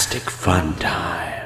Egotastic FunTime.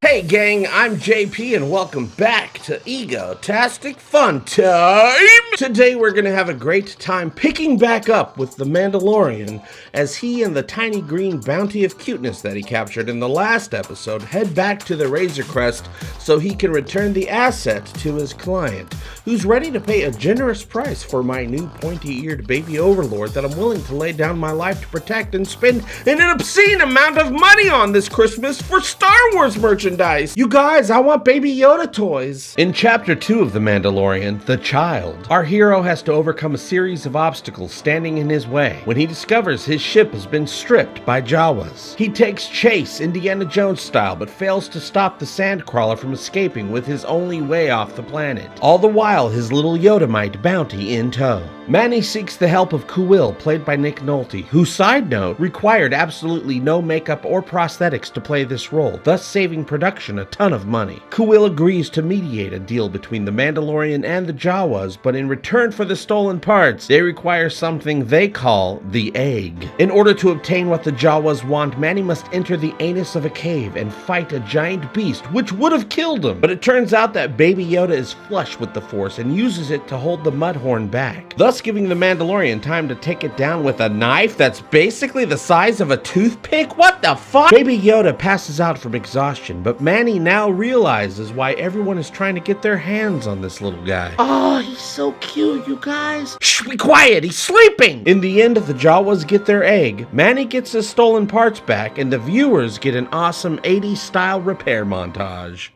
Hey gang, I'm JP and welcome back to Egotastic FunTime! Today we're gonna have a great time picking back up with the Mandalorian as he and the tiny green bounty of cuteness that he captured in the last episode head back to the Razor Crest so he can return the asset to his client, who's ready to pay a generous price for my new pointy-eared baby overlord that I'm willing to lay down my life to protect and spend an obscene amount of money on this Christmas for Star Wars merchandise. You guys, I want Baby Yoda toys. In Chapter 2 of The Mandalorian, The Child, our hero has to overcome a series of obstacles standing in his way when he discovers his ship has been stripped by Jawas. He takes chase Indiana Jones style, but fails to stop the Sandcrawler from escaping with his only way off the planet. All the while, his little Yodamite bounty in tow. Manny seeks the help of Kuil, played by Nick Nolte, who, side note, required absolutely no makeup or prosthetics to play this role, thus saving production a ton of money. Kuil agrees to mediate a deal between the Mandalorian and the Jawas, but in return for the stolen parts, they require something they call the egg. In order to obtain what the Jawas want, Manny must enter the anus of a cave and fight a giant beast, which would have killed him. But it turns out that Baby Yoda is flush with the Force and uses it to hold the Mudhorn back, thus giving the Mandalorian time to take it down with a knife that's basically the size of a toothpick. What the fuck? Baby Yoda passes out from exhaustion, but Manny now realizes why everyone is trying to get their hands on this little guy. Oh, he's so cute, you guys. Shh, be quiet, he's sleeping! In the end, the Jawas get their egg, Manny gets his stolen parts back, and the viewers get an awesome 80s style repair montage.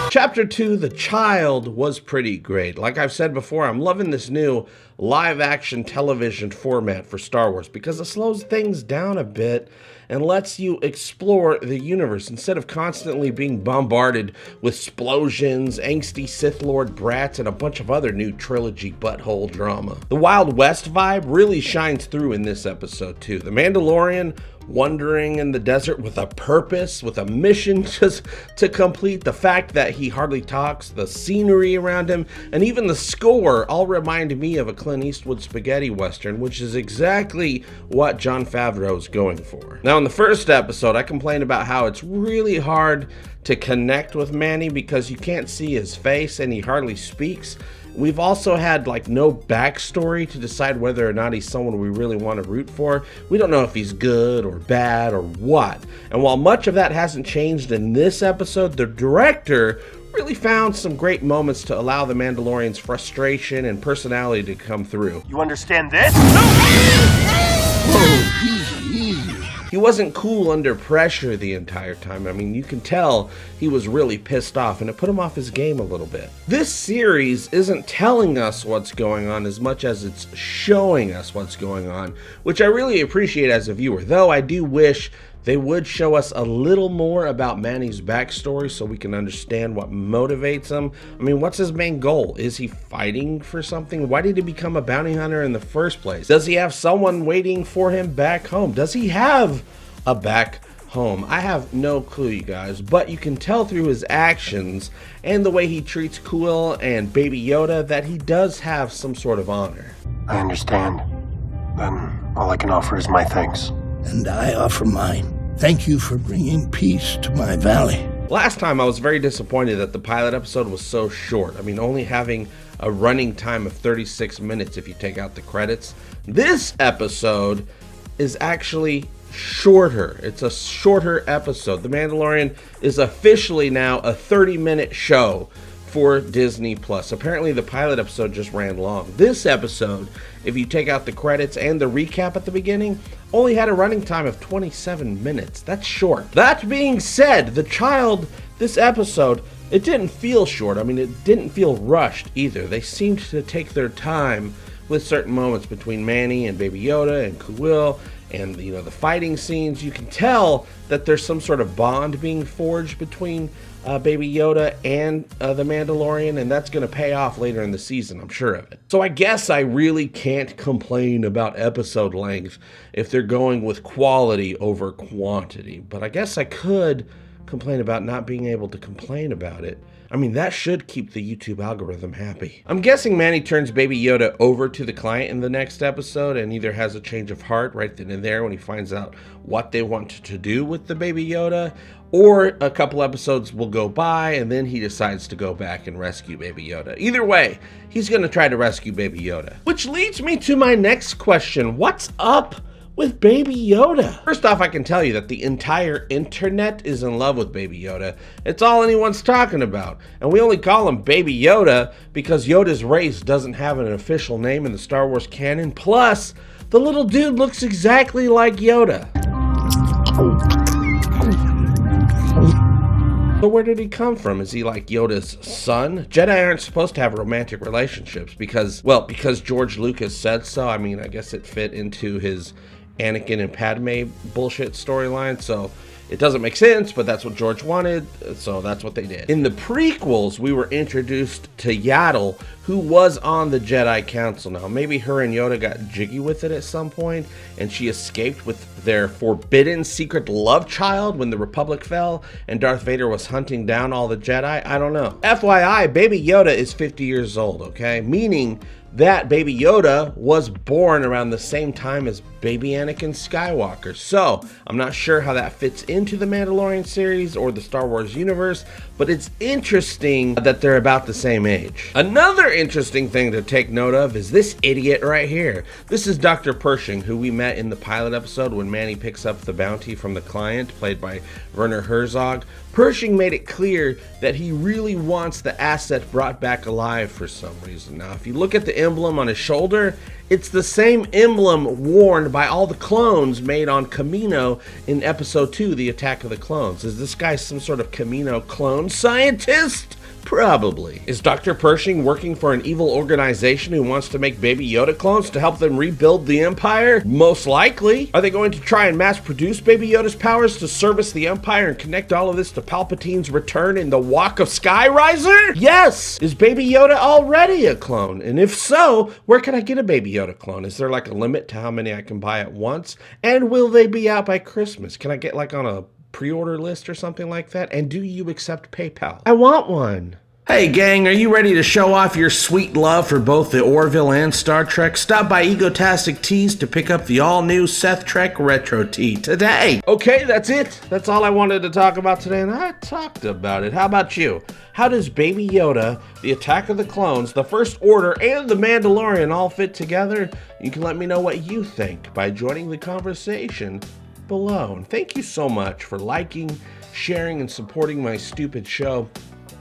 Chapter 2, The Child, was pretty great. Like I've said before, I'm loving this new live-action television format for Star Wars because it slows things down a bit and lets you explore the universe instead of constantly being bombarded with explosions, angsty Sith Lord brats, and a bunch of other new trilogy butthole drama. The Wild West vibe really shines through in this episode too. The Mandalorian wandering in the desert with a purpose, with a mission just to complete, the fact that he hardly talks, the scenery around him, and even the score all remind me of a Clint Eastwood spaghetti western, which is exactly what Jon Favreau's going for. Now, in the first episode, I complained about how it's really hard to connect with Manny because you can't see his face and he hardly speaks. We've also had no backstory to decide whether or not he's someone we really want to root for. We don't know if he's good or bad or what. And while much of that hasn't changed in this episode, the director really found some great moments to allow the Mandalorian's frustration and personality to come through. You understand this? Whoa, easy. He wasn't cool under pressure the entire time. I mean, you can tell he was really pissed off, and it put him off his game a little bit. This series isn't telling us what's going on as much as it's showing us what's going on, which I really appreciate as a viewer, though I do wish they would show us a little more about Manny's backstory so we can understand what motivates him. I mean, what's his main goal? Is he fighting for something? Why did he become a bounty hunter in the first place? Does he have someone waiting for him back home? Does he have a back home? I have no clue, you guys, but you can tell through his actions and the way he treats Kuil and Baby Yoda that he does have some sort of honor. I understand. Then all I can offer is my thanks. And I offer mine. Thank you for bringing peace to my valley. Last time I was very disappointed that the pilot episode was so short. I mean, only having a running time of 36 minutes if you take out the credits. This episode is actually shorter. It's a shorter episode. The Mandalorian is officially now a 30-minute show for Disney Plus. Apparently the pilot episode just ran long. This episode, if you take out the credits and the recap at the beginning, only had a running time of 27 minutes. That's short. That being said, The Child, this episode, it didn't feel short. I mean, it didn't feel rushed either. They seemed to take their time with certain moments between Manny and Baby Yoda and Kuil and the fighting scenes. You can tell that there's some sort of bond being forged between Baby Yoda and the Mandalorian, and that's going to pay off later in the season, I'm sure of it. So I guess I really can't complain about episode length if they're going with quality over quantity, but I guess I could complain about not being able to complain about it. I mean, that should keep the YouTube algorithm happy. I'm guessing Manny turns Baby Yoda over to the client in the next episode and either has a change of heart right then and there when he finds out what they want to do with the Baby Yoda, or a couple episodes will go by and then he decides to go back and rescue Baby Yoda. Either way, he's gonna try to rescue Baby Yoda. Which leads me to my next question. What's up with Baby Yoda? First off, I can tell you that the entire internet is in love with Baby Yoda. It's all anyone's talking about. And we only call him Baby Yoda because Yoda's race doesn't have an official name in the Star Wars canon. Plus, the little dude looks exactly like Yoda. So where did he come from? Is he like Yoda's son? Jedi aren't supposed to have romantic relationships because George Lucas said so. I mean, I guess it fit into his Anakin and Padme bullshit storyline, so it doesn't make sense, but that's what George wanted, so that's what they did. In the prequels, we were introduced to Yaddle, who was on the Jedi Council. Now, maybe her and Yoda got jiggy with it at some point, and she escaped with their forbidden secret love child when the Republic fell, and Darth Vader was hunting down all the Jedi. I don't know. FYI, Baby Yoda is 50 years old, okay? Meaning that Baby Yoda was born around the same time as baby Anakin Skywalker. So, I'm not sure how that fits into the Mandalorian series or the Star Wars universe, but it's interesting that they're about the same age. Another interesting thing to take note of is this idiot right here. This is Dr. Pershing, who we met in the pilot episode when Manny picks up the bounty from the client, played by Werner Herzog. Pershing made it clear that he really wants the asset brought back alive for some reason. Now, if you look at the emblem on his shoulder, it's the same emblem worn by all the clones made on Kamino in episode 2, The Attack of the Clones. Is this guy some sort of Kamino clone scientist? Probably. Is Dr. Pershing working for an evil organization who wants to make Baby Yoda clones to help them rebuild the Empire? Most likely. Are they going to try and mass produce Baby Yoda's powers to service the Empire and connect all of this to Palpatine's return in the Walk of Skyriser? Yes! Is Baby Yoda already a clone? And if so, where can I get a Baby Yoda clone? Is there like a limit to how many I can buy at once? And will they be out by Christmas? Can I get like on a pre-order list or something like that? And do you accept PayPal? I want one. Hey gang, are you ready to show off your sweet love for both the Orville and Star Trek? Stop by Egotastic Tees to pick up the all-new Seth Trek Retro Tee today. Okay, that's it. That's all I wanted to talk about today, and I talked about it. How about you? How does Baby Yoda, The Attack of the Clones, The First Order, and The Mandalorian all fit together? You can let me know what you think by joining the conversation below. And thank you so much for liking, sharing, and supporting my stupid show.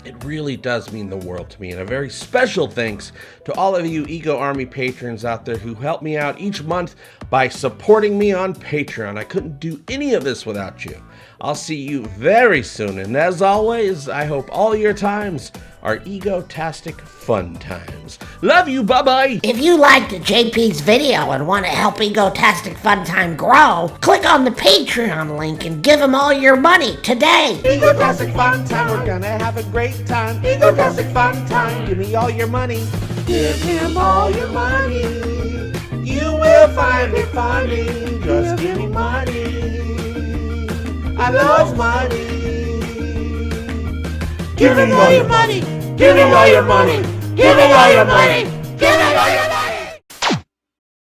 It really does mean the world to me. And a very special thanks to all of you Ego Army patrons out there who help me out each month by supporting me on Patreon. I couldn't do any of this without you. I'll see you very soon. And as always, I hope all your times are Egotastic fun times. Love you, bye-bye. If you liked JP's video and want to help Egotastic FunTime grow, click on the Patreon link and give him all your money today. Egotastic FunTime, we're gonna have a great time. Egotastic FunTime, give me all your money. Give him all your money. You will find it funny. Just give me money. I love money. Give me all your money. Give me all your money. Give me all your money. Give me